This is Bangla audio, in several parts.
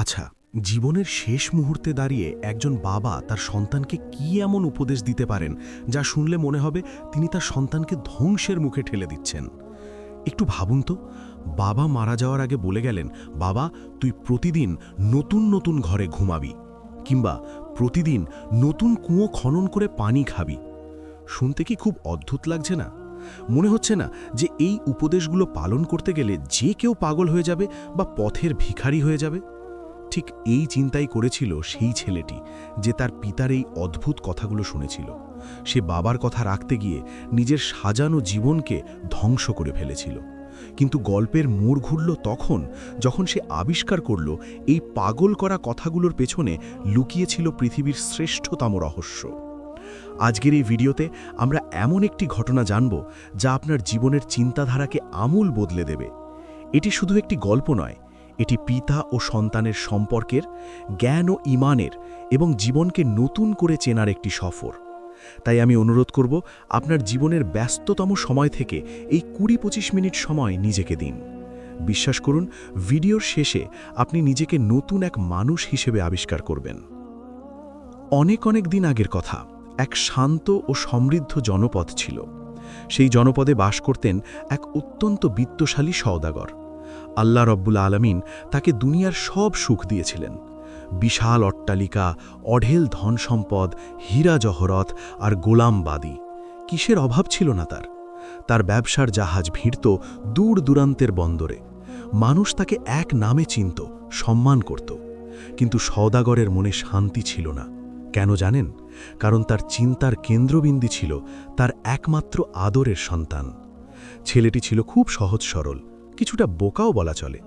আচ্ছা, জীবনের শেষ মুহূর্তে দাঁড়িয়ে একজন বাবা তার সন্তানকে কি এমন উপদেশ দিতে পারেন যা শুনলে মনে হবে তিনি তার সন্তানকে ধ্বংসের মুখে ঠেলে দিচ্ছেন। একটু ভাবুন তো, বাবা মারা যাওয়ার আগে বলে গেলেন, বাবা তুই প্রতিদিন নতুন নতুন ঘরে ঘুমাবি, কিংবা প্রতিদিন নতুন কুয়ো খনন করে পানি খাবি। শুনতে কি খুব অদ্ভুত লাগছে না? মনে হচ্ছে না যে এই উপদেশগুলো পালন করতে গেলে যে কেউ পাগল হয়ে যাবে বা পথের ভিখারি হয়ে যাবে? ঠিক এই চিন্তাই করেছিল সেই ছেলেটি, যে তার পিতার এই অদ্ভুত কথাগুলো শুনেছিল। সে বাবার কথা রাখতে গিয়ে নিজের সাজানো জীবনকে ধ্বংস করে ফেলেছিল। কিন্তু গল্পের মোড় ঘুরল তখন, যখন সে আবিষ্কার করল এই পাগল করা কথাগুলোর পেছনে লুকিয়েছিল পৃথিবীর শ্রেষ্ঠতম রহস্য। আজকের এই ভিডিওতে আমরা এমন একটি ঘটনা জানব যা আপনার জীবনের চিন্তাধারাকে আমূল বদলে দেবে। এটি শুধু একটি গল্প নয়, এটি পিতা ও সন্তানের সম্পর্কের, জ্ঞান ও ঈমানের এবং জীবনকে নতুন করে চেনার একটি সফর। তাই আমি অনুরোধ করব, আপনার জীবনের ব্যস্ততম সময় থেকে এই ২০-২৫ মিনিট সময় নিজেকে দিন। বিশ্বাস করুন, ভিডিওর শেষে আপনি নিজেকে নতুন এক মানুষ হিসেবে আবিষ্কার করবেন। অনেক অনেক দিন আগের কথা, এক শান্ত ও সমৃদ্ধ জনপদ ছিল। সেই জনপদে বাস করতেন এক অত্যন্ত বিত্তশালী সওদাগর। আল্লাহ রব্বুল আলামিন তাকে দুনিয়ার সব সুখ দিয়েছিলেন। বিশাল অট্টালিকা, অঢেল ধন সম্পদ, হীরা জহরত আর গোলামবাদী, কিসের অভাব ছিল না তার। তার ব্যবসার জাহাজ ভিড়ত দূর দূরান্তের বন্দরে। মানুষ তাকে এক নামে চিনত, সম্মান করত। কিন্তু সওদাগরের মনে শান্তি ছিল না। কেন জানেন? কারণ তার চিন্তার কেন্দ্রবিন্দু ছিল তার একমাত্র আদরের সন্তান। ছেলেটি ছিল খুব সহজ সরল, কিছুটা বোকাও বলা চলে।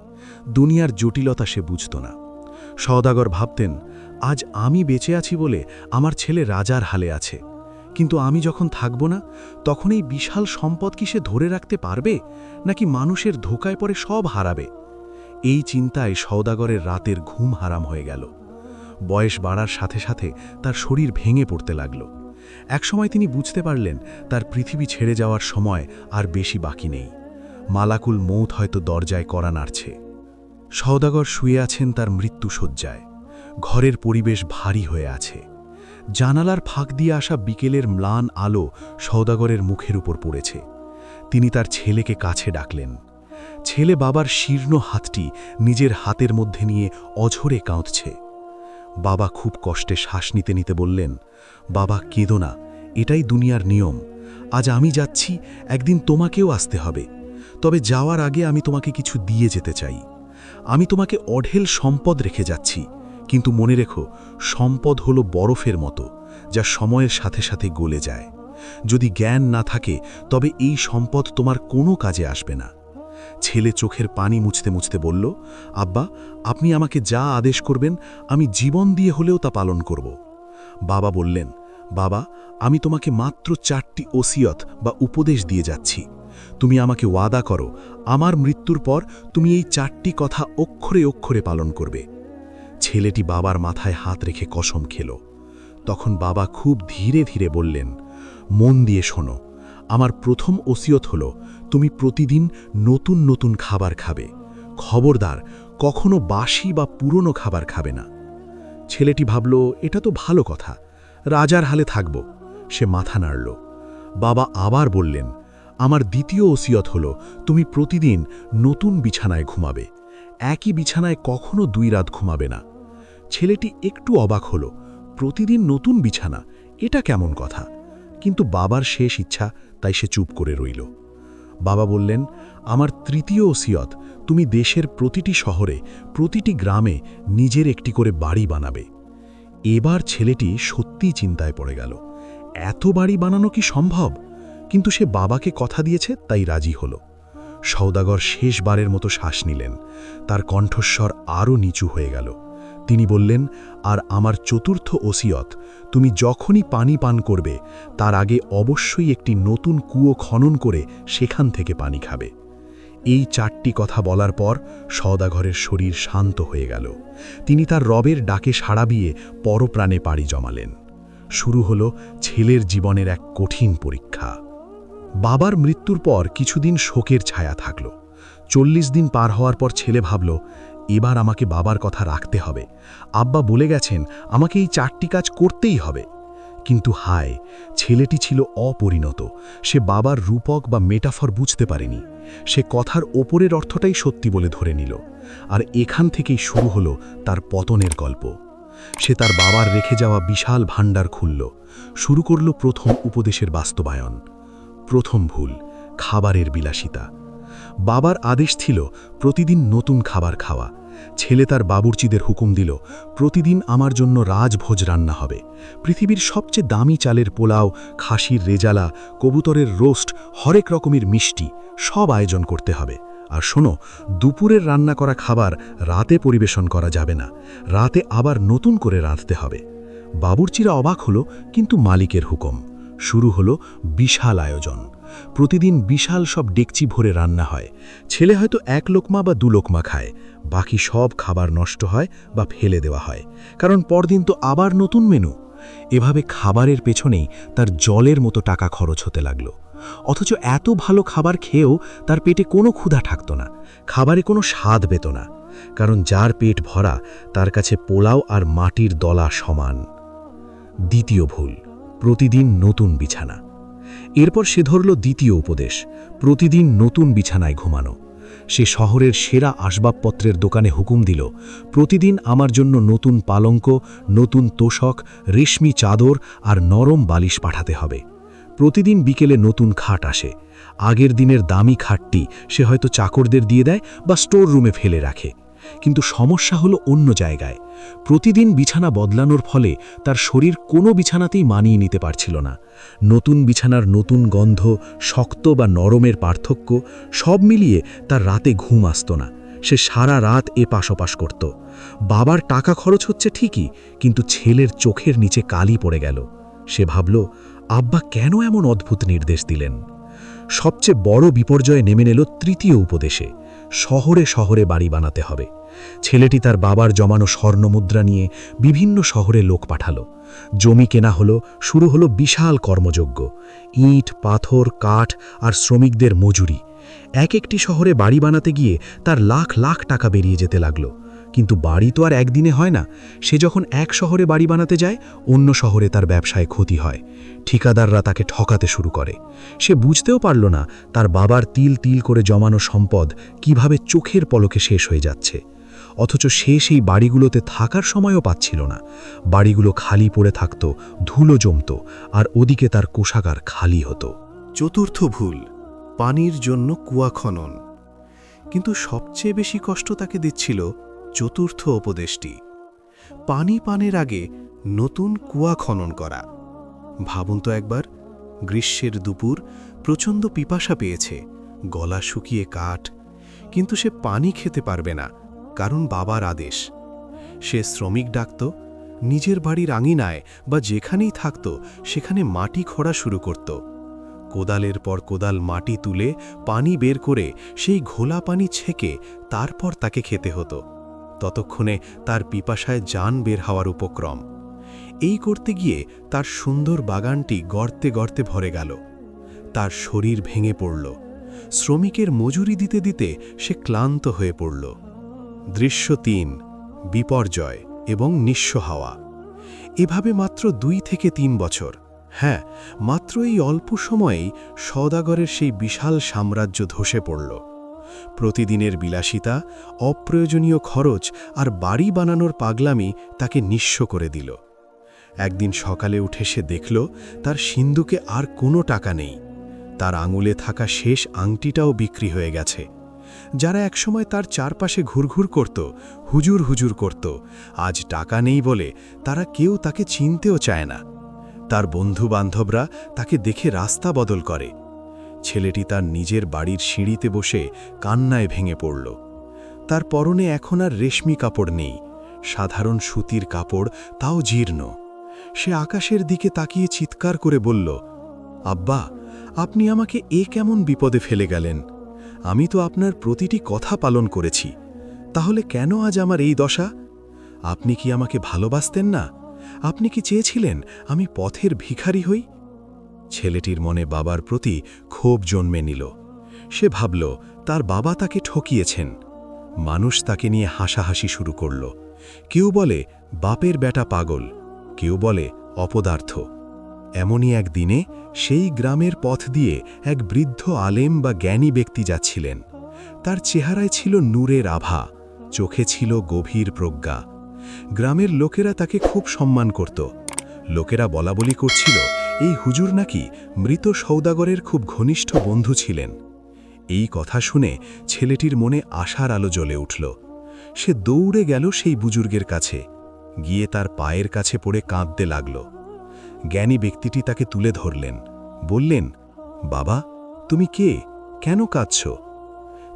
দুনিয়ার জটিলতা সে বুঝত না। সওদাগর ভাবতেন, আজ আমি বেঁচে আছি বলে আমার ছেলে রাজার হালে আছে, কিন্তু আমি যখন থাকব না, তখন এই বিশাল সম্পদ কি সে ধরে রাখতে পারবে, নাকি মানুষের ধোকায় পড়ে সব হারাবে? এই চিন্তায় সওদাগরের রাতের ঘুম হারাম হয়ে গেল। বয়স বাড়ার সাথে সাথে তার শরীর ভেঙে পড়তে লাগল। একসময় তিনি বুঝতে পারলেন তার পৃথিবী ছেড়ে যাওয়ার সময় আর বেশি বাকি নেই। মালাকুল মৌত হয়তো দরজায় কড়া নাড়ছে। সওদাগর শুয়ে আছেন তার মৃত্যুশয্যায়। ঘরের পরিবেশ ভারী হয়ে আছে। জানালার ফাঁক দিয়ে আসা বিকেলের ম্লান আলো সওদাগরের মুখের উপর পড়েছে। তিনি তার ছেলেকে কাছে ডাকলেন। ছেলে বাবার শীর্ণ হাতটি নিজের হাতের মধ্যে নিয়ে অঝরে কাঁদছে। বাবা খুব কষ্টে শ্বাস নিতে নিতে বললেন, বাবা কেঁদো না, এটাই দুনিয়ার নিয়ম। আজ আমি যাচ্ছি, একদিন তোমাকেও আসতে হবে। তবে যাওয়ার আগে আমি তোমাকে কিছু দিয়ে যেতে চাই। আমি তোমাকে অঢেল সম্পদ রেখে যাচ্ছি, কিন্তু মনে রেখো, সম্পদ হলো বরফের মতো, যা সময়ের সাথে সাথে গলে যায়। যদি জ্ঞান না থাকে, তবে এই সম্পদ তোমার কোনো কাজে আসবে না। ছেলে চোখের পানি মুছতে মুছতে বলল, আব্বা, আপনি আমাকে যা আদেশ করবেন আমি জীবন দিয়ে হলেও তা পালন করব। বাবা বললেন, বাবা, আমি তোমাকে মাত্র 4টি ওসিয়ত বা উপদেশ দিয়ে যাচ্ছি। তুমি আমাকে ওয়াদা করো, আমার মৃত্যুর পর তুমি এই 4টি কথা অক্ষরে অক্ষরে পালন করবে। ছেলেটি বাবার মাথায় হাত রেখে কসম খেল। তখন বাবা খুব ধীরে ধীরে বললেন, মন দিয়ে শোনো, আমার প্রথম ওসিয়ত হলো, তুমি প্রতিদিন নতুন নতুন খাবার খাবে। খবরদার, কখনো বাসি বা পুরনো খাবার খাবে না। ছেলেটি ভাবল, এটা তো ভালো কথা, রাজার হালে থাকব। সে মাথা নাড়ল। বাবা আবার বললেন, আমার দ্বিতীয় ওসিয়ত হলো, তুমি প্রতিদিন নতুন বিছানায় ঘুমাবে। একই বিছানায় কখনো 2 রাত ঘুমাবে না। ছেলেটি একটু অবাক হল, প্রতিদিন নতুন বিছানা, এটা কেমন কথা? কিন্তু বাবার শেষ ইচ্ছা, তাই সে চুপ করে রইল। বাবা বললেন, আমার তৃতীয় ওসিয়ত, তুমি দেশের প্রতিটি শহরে, প্রতিটি গ্রামে নিজের একটি করে বাড়ি বানাবে। এবার ছেলেটি সত্যিই চিন্তায় পড়ে গেল। এত বাড়ি বানানো কি সম্ভব? কিন্তু সে বাবাকে কথা দিয়েছে, তাই রাজি হল। সওদাগর শেষবারের মতো শ্বাস নিলেন। তার কণ্ঠস্বর আরও নিচু হয়ে গেল। তিনি বললেন, আর আমার চতুর্থ ওসিয়ত, তুমি যখনই পানি পান করবে, তার আগে অবশ্যই একটি নতুন কুয়ো খনন করে সেখান থেকে পানি খাবে। এই 4টি কথা বলার পর সওদাগরের শরীর শান্ত হয়ে গেল। তিনি তার রবের ডাকে সাড়া দিয়ে পরপ্রাণে পাড়ি জমালেন। শুরু হলো ছেলের জীবনের এক কঠিন পরীক্ষা। বাবার মৃত্যুর পর কিছুদিন শোকের ছায়া থাকল। 40 দিন পার হওয়ার পর ছেলে ভাবল, এবার আমাকে বাবার কথা রাখতে হবে। আব্বা বলে গেছেন আমাকে এই 4টি কাজ করতেই হবে। কিন্তু হায়, ছেলেটি ছিল অপরিণত। সে বাবার রূপক বা মেটাফর বুঝতে পারেনি। সে কথার ওপরের অর্থটাই সত্যি বলে ধরে নিল। আর এখান থেকেই শুরু হলো তার পতনের গল্প। সে তার বাবার রেখে যাওয়া বিশাল ভাণ্ডার খুলল। শুরু করল প্রথম উপদেশের বাস্তবায়ন। প্রথম ভুল, খাবারের বিলাসিতা। বাবার আদেশ ছিল প্রতিদিন নতুন খাবার খাওয়া। ছেলে তার বাবুর্চিদের হুকুম দিল, প্রতিদিন আমার জন্য রাজভোজ রান্না হবে। পৃথিবীর সবচেয়ে দামি চালের পোলাও, খাসির রেজালা, কবুতরের রোস্ট, হরেক রকমের মিষ্টি সব আয়োজন করতে হবে। আর শোনো, দুপুরের রান্না করা খাবার রাতে পরিবেশন করা যাবে না। রাতে আবার নতুন করে রাঁধতে হবে। বাবুর্চিরা অবাক হলো, কিন্তু মালিকের হুকুম। শুরু হলো বিশাল আয়োজন। প্রতিদিন বিশাল সব ডেকচি ভরে রান্না হয়। ছেলে হয়তো 1 লোকমা বা 2 লোকমা খায়, বাকি সব খাবার নষ্ট হয় বা ফেলে দেওয়া হয়, কারণ পরদিন তো আবার নতুন মেনু। এভাবে খাবারের পেছনেই তার জলের মতো টাকা খরচ হতে লাগলো। অথচ এত ভালো খাবার খেয়েও তার পেটে কোনো ক্ষুধা থাকতো না, খাবারে কোনো স্বাদ পেত না। কারণ যার পেট ভরা তার কাছে পোলাও আর মাটির দলা সমান। দ্বিতীয় ভুল, প্রতিদিন নতুন বিছানা। এরপর সে ধরল দ্বিতীয় উপদেশ, প্রতিদিন নতুন বিছানায় ঘুমানো। সে শহরের সেরা আসবাবপত্রের দোকানে হুকুম দিল, প্রতিদিন আমার জন্য নতুন পালঙ্ক, নতুন তোশক, রেশমি চাদর আর নরম বালিশ পাঠাতে হবে। প্রতিদিন বিকেলে নতুন খাট আসে। আগের দিনের দামি খাটটি সে হয়তো চাকরদের দিয়ে দেয় বা স্টোর রুমে ফেলে রাখে। কিন্তু সমস্যা হলো অন্য জায়গায়। প্রতিদিন বিছানা বদলানোর ফলে তার শরীর কোনো বিছানাতেই মানিয়ে নিতে পারছিল না। নতুন বিছানার নতুন গন্ধ, শক্ত বা নরমের পার্থক্য সব মিলিয়ে তার রাতে ঘুম আসতো না। সে সারা রাত এপাশ ওপাশ করত। বাবার টাকা খরচ হচ্ছে ঠিকই, কিন্তু ছেলের চোখের নিচে কালি পড়ে গেল। সে ভাবল, আব্বা কেন এমন অদ্ভুত নির্দেশ দিলেন? সবচেয়ে বড় বিপর্যয় নেমে এলো তৃতীয় উপদেশে, শহরে শহরে বাড়ি বানাতে হবে। ছেলেটি তার বাবার জমানো স্বর্ণমুদ্রা নিয়ে বিভিন্ন শহরে লোক পাঠালো। জমি কেনা হলো, শুরু হলো বিশাল কর্মযজ্ঞ। ইট, পাথর, কাঠ আর শ্রমিকদের মজুরি। একটি শহরে বাড়ি বানাতে গিয়ে তার লাখ লাখ টাকা বেরিয়ে যেতে লাগলো। কিন্তু বাড়ি তো আর একদিনে হয় না। সে যখন এক শহরে বাড়ি বানাতে যায়, অন্য শহরে তার ব্যবসায় ক্ষতি হয়। ঠিকাদাররা তাকে ঠকাতে শুরু করে। সে বুঝতেও পারল না তার বাবার তিল তিল করে জমানো সম্পদ কিভাবে চোখের পলকে শেষ হয়ে যাচ্ছে। অথচ সে সেই বাড়িগুলোতে থাকার সময়ও পাচ্ছিল না। বাড়িগুলো খালি পড়ে থাকত, ধুলো জমত, আর ওদিকে তার কোষাগার খালি হতো। চতুর্থ ভুল, পানির জন্য কুয়া খনন। কিন্তু সবচেয়ে বেশি কষ্ট তাকে দিচ্ছিল চতুর্থ উপদেশটি, পানি পানের আগে নতুন কুয়া খনন করা। ভাবুন তো একবার, গ্রীষ্মের দুপুর, প্রচণ্ড পিপাসা পেয়েছে, গলা শুকিয়ে কাঠ, কিন্তু সে পানি খেতে পারবে না, কারণ বাবার আদেশ। সে শ্রমিক ডাকত, নিজের বাড়ির আঙিনায় বা যেখানেই থাকত সেখানে মাটি খোঁড়া শুরু করত। কোদালের পর কোদাল মাটি তুলে পানি বের করে সেই ঘোলা পানি ছেঁকে তারপর তাকে খেতে হতো। ততক্ষণে তার পিপাসায় জান বের হওয়ার উপক্রম। এই করতে গিয়ে তার সুন্দর বাগানটি গর্তে গর্তে ভরে গেল। তার শরীর ভেঙে পড়ল। শ্রমিকের মজুরি দিতে দিতে সে ক্লান্ত হয়ে পড়ল। দৃশ্য ৩, বিপর্যয় এবং নিঃস্ব হওয়া। এভাবে মাত্র 2 থেকে 3 বছর, হ্যাঁ, মাত্র এই অল্প সময়েই সওদাগরের সেই বিশাল সাম্রাজ্য ধসে পড়ল। প্রতিদিনের বিলাসিতা, অপ্রয়োজনীয় খরচ আর বাড়ি বানানোর পাগলামি তাকে নিঃস্ব করে দিল। একদিন সকালে উঠে সে দেখল তার সিন্ধুকে আর কোনো টাকা নেই। তার আঙুলে থাকা শেষ আংটিটাও বিক্রি হয়ে গেছে। যারা একসময় তার চারপাশে ঘুরঘুর করত, হুজুর হুজুর করত, আজ টাকা নেই বলে তারা কেউ তাকে চিনতেও চায় না। তার বন্ধু-বান্ধবরা তাকে দেখে রাস্তা বদল করে। ছেলেটি তার নিজের বাড়ির সিঁড়িতে বসে কান্নায় ভেঙে পড়ল। তার পরনে এখন আর রেশমি কাপড় নেই, সাধারণ সুতির কাপড়, তাও জীর্ণ। সে আকাশের দিকে তাকিয়ে চিৎকার করে বলল, আব্বা, আপনি আমাকে এ কেমন বিপদে ফেলে গেলেন? আমি তো আপনার প্রতিটি কথা পালন করেছি, তাহলে কেন আজ আমার এই দশা? আপনি কি আমাকে ভালোবাসতেন না? আপনি কি চেয়েছিলেন আমি পথের ভিখারি হই? ছেলেটির মনে বাবার প্রতি ক্ষোভ জন্মে নিল। সে ভাবল তার বাবা তাকে ঠকিয়েছেন। মানুষ তাকে নিয়ে হাসাহাসি শুরু করল। কেউ বলে বাপের বেটা পাগল, কেউ বলে অপদার্থ। এমনই এক দিনে সেই গ্রামের পথ দিয়ে এক বৃদ্ধ আলেম বা জ্ঞানী ব্যক্তি যাচ্ছিলেন। তার চেহারায় ছিল নূরের আভা, চোখে ছিল গভীর প্রজ্ঞা। গ্রামের লোকেরা তাকে খুব সম্মান করত। লোকেরা বলাবলি করছিল এই হুজুর নাকি মৃত সওদাগরের খুব ঘনিষ্ঠ বন্ধু ছিলেন। এই কথা শুনে ছেলেটির মনে আশার আলো জ্বলে উঠল। সে দৌড়ে গেল সেই বুজুর্গের কাছে, গিয়ে তার পায়ের কাছে পড়ে কাঁদতে লাগল। জ্ঞানী ব্যক্তিটি তাকে তুলে ধরলেন, বললেন, বাবা, তুমি কে, কেন কাঁদছ?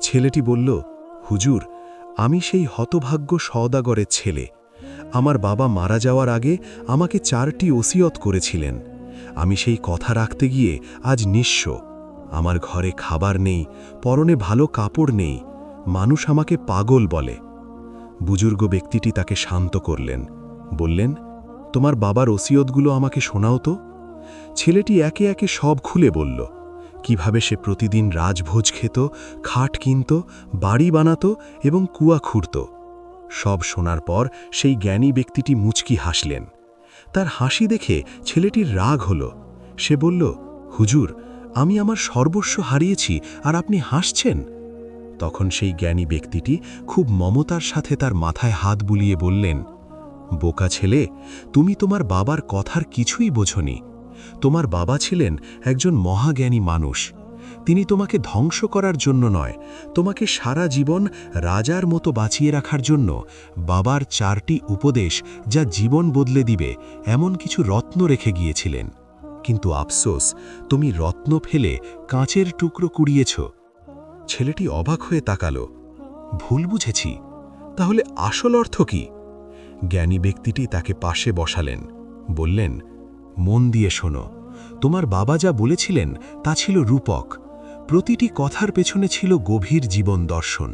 ছেলেটি বলল, হুজুর, আমি সেই হতভাগ্য সওদাগরের ছেলে। আমার বাবা মারা যাওয়ার আগে আমাকে 4টি ওসিয়ত করেছিলেন। আমি সেই কথা রাখতে গিয়ে আজ নিঃস্ব। আমার ঘরে খাবার নেই, পরনে ভালো কাপড় নেই। মানুষ আমাকে পাগল বলে। বুজুর্গ ব্যক্তিটি তাকে শান্ত করলেন, বললেন, তোমার বাবার ওসিয়তগুলো আমাকে শোনাও তো। ছেলেটি একে একে সব খুলে বলল, কিভাবে সে প্রতিদিন রাজভোজ খেত, খাট কিনত, বাড়ি বানাত এবং কুয়া খুঁড়ত। সব শোনার পর সেই জ্ঞানী ব্যক্তিটি মুচকি হাসলেন। তার হাসি দেখে ছেলেটির রাগ হল। সে বলল, হুজুর, আমি আমার সর্বস্ব হারিয়েছি আর আপনি হাসছেন? তখন সেই জ্ঞানী ব্যক্তিটি খুব মমতার সাথে তার মাথায় হাত বুলিয়ে বললেন, বোকা ছেলে, তুমি তোমার বাবার কথার কিছুই বোঝনি। তোমার বাবা ছিলেন একজন মহাজ্ঞানী মানুষ। তিনি তোমাকে ধ্বংস করার জন্য নয়, তোমাকে সারা জীবন রাজার মতো বাঁচিয়ে রাখার জন্য বাবার 4টি উপদেশ যা জীবন বদলে দিবে এমন কিছু রত্ন রেখে গিয়েছিলেন। কিন্তু আফসোস, তুমি রত্ন ফেলে কাঁচের টুকরো কুড়িয়েছ। ছেলেটি অবাক হয়ে তাকালো। ভুল বুঝেছি, তাহলে আসল অর্থ কি? জ্ঞানী ব্যক্তিটি তাকে পাশে বসালেন, বললেন, মন দিয়ে শোনো। তোমার বাবা যা বলেছিলেন তা ছিল রূপক। প্রতিটি কথার পেছনে ছিল গভীর জীবন দর্শন।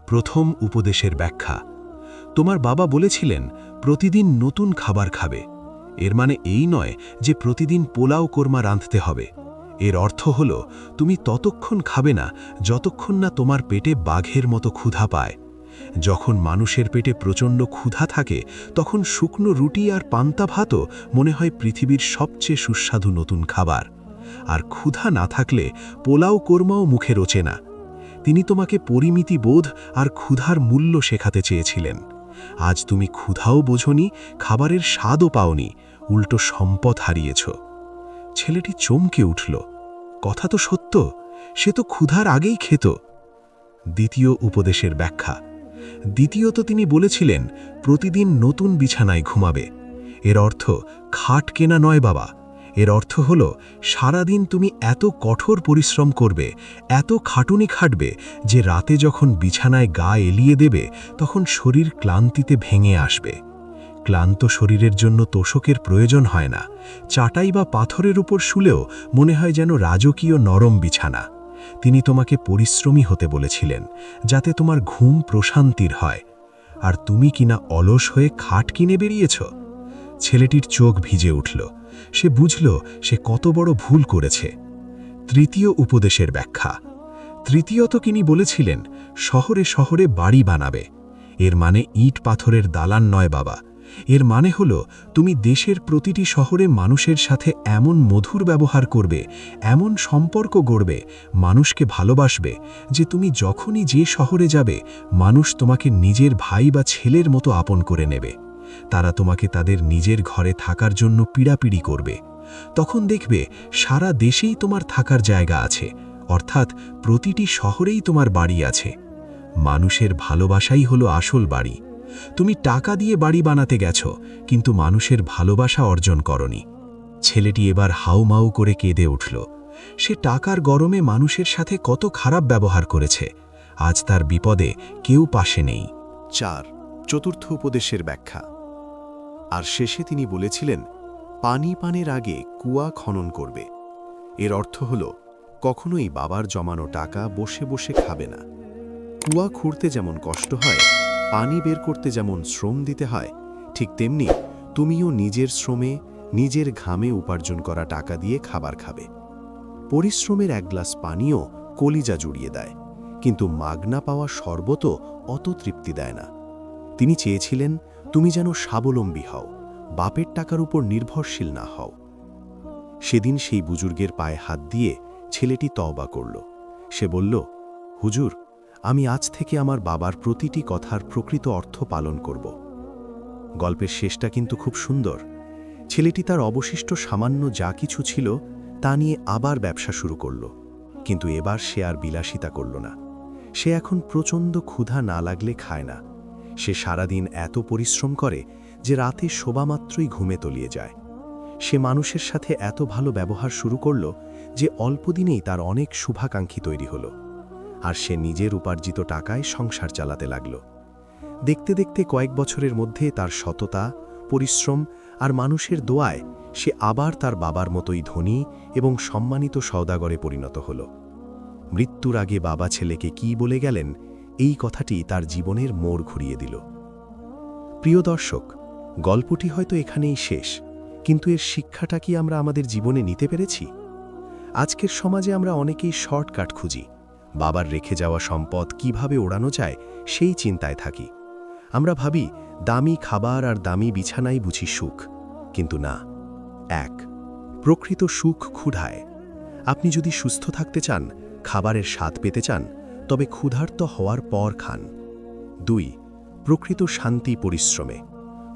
প্রথম উপদেশের ব্যাখ্যা, তোমার বাবা বলেছিলেন প্রতিদিন নতুন খাবার খাবে। এর মানে এই নয় যে প্রতিদিন পোলাও কোরমা রাঁধতে হবে। এর অর্থ হল তুমি ততক্ষণ খাবে না যতক্ষণ না তোমার পেটে বাঘের মতো ক্ষুধা পায়। যখন মানুষের পেটে প্রচণ্ড ক্ষুধা থাকে তখন শুকনো রুটি আর পান্তা ভাতও মনে হয় পৃথিবীর সবচেয়ে সুস্বাদু নতুন খাবার। আর ক্ষুধা না থাকলে পোলাও কোরমাও মুখে রোচে না। তিনি তোমাকে পরিমিতি বোধ আর ক্ষুধার মূল্য শেখাতে চেয়েছিলেন। আজ তুমি ক্ষুধাও বোঝনি, খাবারের স্বাদও পাওনি, উল্টো সম্পদ হারিয়েছ। ছেলেটি চমকে উঠল। কথা তো সত্য, সে তো ক্ষুধার আগেই খেত। দ্বিতীয় উপদেশের ব্যাখ্যা, দ্বিতীয়ত তিনি বলেছিলেন প্রতিদিন নতুন বিছানায় ঘুমাবে। এর অর্থ খাট কেনা নয় বাবা। এর অর্থ হল সারাদিন তুমি এত কঠোর পরিশ্রম করবে, এত খাটুনি খাটবে যে রাতে যখন বিছানায় গা এলিয়ে দেবে তখন শরীর ক্লান্তিতে ভেঙে আসবে। ক্লান্ত শরীরের জন্য তোষকের প্রয়োজন হয় না। চাটাই বা পাথরের উপর শুলেও মনে হয় যেন রাজকীয় নরম বিছানা। তিনি তোমাকে পরিশ্রমী হতে বলেছিলেন যাতে তোমার ঘুম প্রশান্তির হয়। আর তুমি কিনা অলস হয়ে খাট কিনে বেরিয়েছ। ছেলেটির চোখ ভিজে উঠল। সে বুঝল সে কত বড় ভুল করেছে। তৃতীয় উপদেশের ব্যাখ্যা, তৃতীয়ত তিনি বলেছিলেন শহরে শহরে বাড়ি বানাবে। এর মানে ইট পাথরের দালান নয় বাবা। এর মানে হলো তুমি দেশের প্রতিটি শহরে মানুষের সাথে এমন মধুর ব্যবহার করবে, এমন সম্পর্ক গড়বে, মানুষকে ভালোবাসবে যে তুমি যখনই যে শহরে যাবে মানুষ তোমাকে নিজের ভাই বা ছেলের মতো আপন করে নেবে। তারা তোমাকে তাদের নিজের ঘরে থাকার জন্য পীড়াপিড়ি করবে। তখন দেখবে সারা দেশেই তোমার থাকার জায়গা আছে, অর্থাৎ প্রতিটি শহরেই তোমার বাড়ি আছে। মানুষের ভালোবাসাই হলো আসল বাড়ি। তুমি টাকা দিয়ে বাড়ি বানাতে গেছ, কিন্তু মানুষের ভালোবাসা অর্জন করনি। ছেলেটি এবার হাউমাউ করে কেঁদে উঠল। সে টাকার গরমে মানুষের সাথে কত খারাপ ব্যবহার করেছে। আজ তার বিপদে কেউ পাশে নেই। 4. চতুর্থ উপদেশের ব্যাখ্যা। আর শেষে তিনি বলেছিলেন পানি পানের আগে কুয়া খনন করবে। এর অর্থ হল কখনোই বাবার জমানো টাকা বসে বসে খাবে না। কুয়া খুঁড়তে যেমন কষ্ট হয়, পানি বের করতে যেমন শ্রম দিতে হয়, ঠিক তেমনি তুমিও নিজের শ্রমে, নিজের ঘামে উপার্জন করা টাকা দিয়ে খাবার খাবে। পরিশ্রমের এক গ্লাস পানিও কলিজা জুড়িয়ে দেয়, কিন্তু মাগনা পাওয়া শরবতও অত তৃপ্তি দেয় না। তিনি চেয়েছিলেন তুমি যেন স্বাবলম্বী হও, বাপের টাকার উপর নির্ভরশীল না হও। সেদিন সেই বুজুর্গের পায়ে হাত দিয়ে ছেলেটি তওবা করল। সে বলল, হুজুর, আমি আজ থেকে আমার বাবার প্রতিটি কথার প্রকৃত অর্থ পালন করব। গল্পের শেষটা কিন্তু খুব সুন্দর। ছেলেটি তার অবশিষ্ট সামান্য যা কিছু ছিল তা নিয়ে আবার ব্যবসা শুরু করল, কিন্তু এবার সে আর বিলাসিতা করল না। সে এখন প্রচণ্ড ক্ষুধা না লাগলে খায় না। সে সারাদিন এত পরিশ্রম করে যে রাতে শোবামাত্রই ঘুমে তলিয়ে যায়। সে মানুষের সাথে এত ভালো ব্যবহার শুরু করল যে অল্পদিনেই তার অনেক শুভাকাঙ্ক্ষী তৈরি হল, আর সে নিজের উপার্জিত টাকায় সংসার চালাতে লাগল। দেখতে দেখতে কয়েক বছরের মধ্যে তার সততা, পরিশ্রম আর মানুষের দোয়ায় সে আবার তার বাবার মতোই ধনী এবং সম্মানিত সওদাগরে পরিণত হল। মৃত্যুর আগে বাবা ছেলেকে কি বলে গেলেন, এই কথাটি তার জীবনের মোড় ঘুরিয়ে দিল। প্রিয় দর্শক, গল্পটি হয়তো এখানেই শেষ, কিন্তু এর শিক্ষাটা কি আমরা আমাদের জীবনে নিতে পেরেছি? আজকের সমাজে আমরা অনেকেই শর্টকাট খুঁজি, বাবার রেখে যাওয়া সম্পদ কিভাবে ওড়ানো যায় সেই চিন্তায় থাকি। আমরা ভাবি দামি খাবার আর দামি বিছানাই বুঝি সুখ, কিন্তু না। 1. প্রকৃত সুখ ক্ষুধায়। আপনি যদি সুস্থ থাকতে চান, খাবারের স্বাদ পেতে চান, তবে ক্ষুধার্ত হওয়ার পর খান। 2. প্রকৃত শান্তি পরিশ্রমে।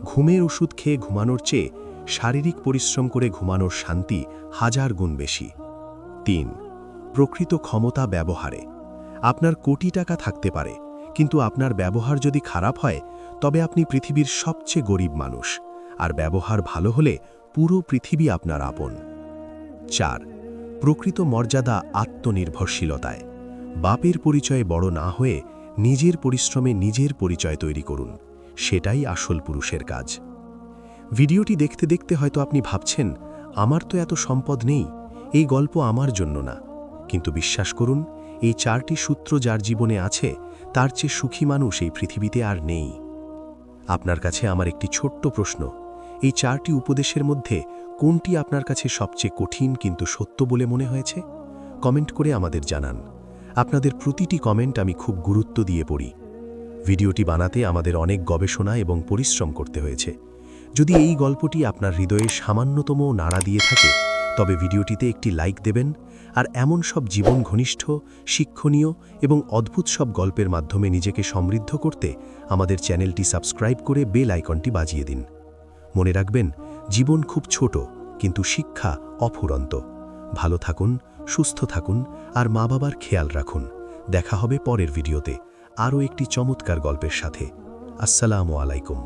ঘুমের ওষুধ খেয়ে ঘুমানোর চেয়ে শারীরিক পরিশ্রম করে ঘুমানোর শান্তি 1000 গুণ বেশি। 3. প্রকৃত ক্ষমতা ব্যবহারে। আপনার কোটি টাকা থাকতে পারে, কিন্তু আপনার ব্যবহার যদি খারাপ হয়, তবে আপনি পৃথিবীর সবচেয়ে গরিব মানুষ, আর ব্যবহার ভালো হলে পুরো পৃথিবী আপনার আপন। 4. প্রকৃত মর্যাদা আত্মনির্ভরশীলতায়। বাপের পরিচয়ে বড় না হয়ে নিজের পরিশ্রমে নিজের পরিচয় তৈরি করুন, সেটাই আসল পুরুষের কাজ। ভিডিওটি দেখতে দেখতে হয়তো আপনি ভাবছেন, আমার তো এত সম্পদ নেই, এই গল্প আমার জন্য না। কিন্তু বিশ্বাস করুন, এই 4টি সূত্র যার জীবনে আছে, তার চেয়ে সুখী মানুষ এই পৃথিবীতে আর নেই। আপনার কাছে আমার একটি ছোট্ট প্রশ্ন, এই 4টি উপদেশের মধ্যে কোনটি আপনার কাছে সবচেয়ে কঠিন কিন্তু সত্য বলে মনে হয়েছে? কমেন্ট করে আমাদের জানান। আপনাদের প্রতিটি কমেন্ট আমি খুব গুরুত্ব দিয়ে পড়ি। ভিডিওটি বানাতে আমাদের অনেক গবেষণা এবং পরিশ্রম করতে হয়েছে। যদি এই গল্পটি আপনার হৃদয়ে সামান্যতম নাড়া দিয়ে থাকে, তবে ভিডিওটিতে একটি লাইক দেবেন, আর এমন সব জীবন ঘনিষ্ঠ, শিক্ষণীয় এবং অদ্ভুত সব গল্পের মাধ্যমে নিজেকে সমৃদ্ধ করতে আমাদের চ্যানেলটি সাবস্ক্রাইব করে বেল আইকনটি বাজিয়ে দিন। মনে রাখবেন, জীবন খুব ছোট, কিন্তু শিক্ষা অফুরন্ত। ভালো থাকুন, সুস্থ থাকুন, আর মা বাবার খেয়াল রাখুন। দেখা হবে পরের ভিডিওতে আরও একটি চমৎকার গল্পের সাথে। আসসালামু আলাইকুম।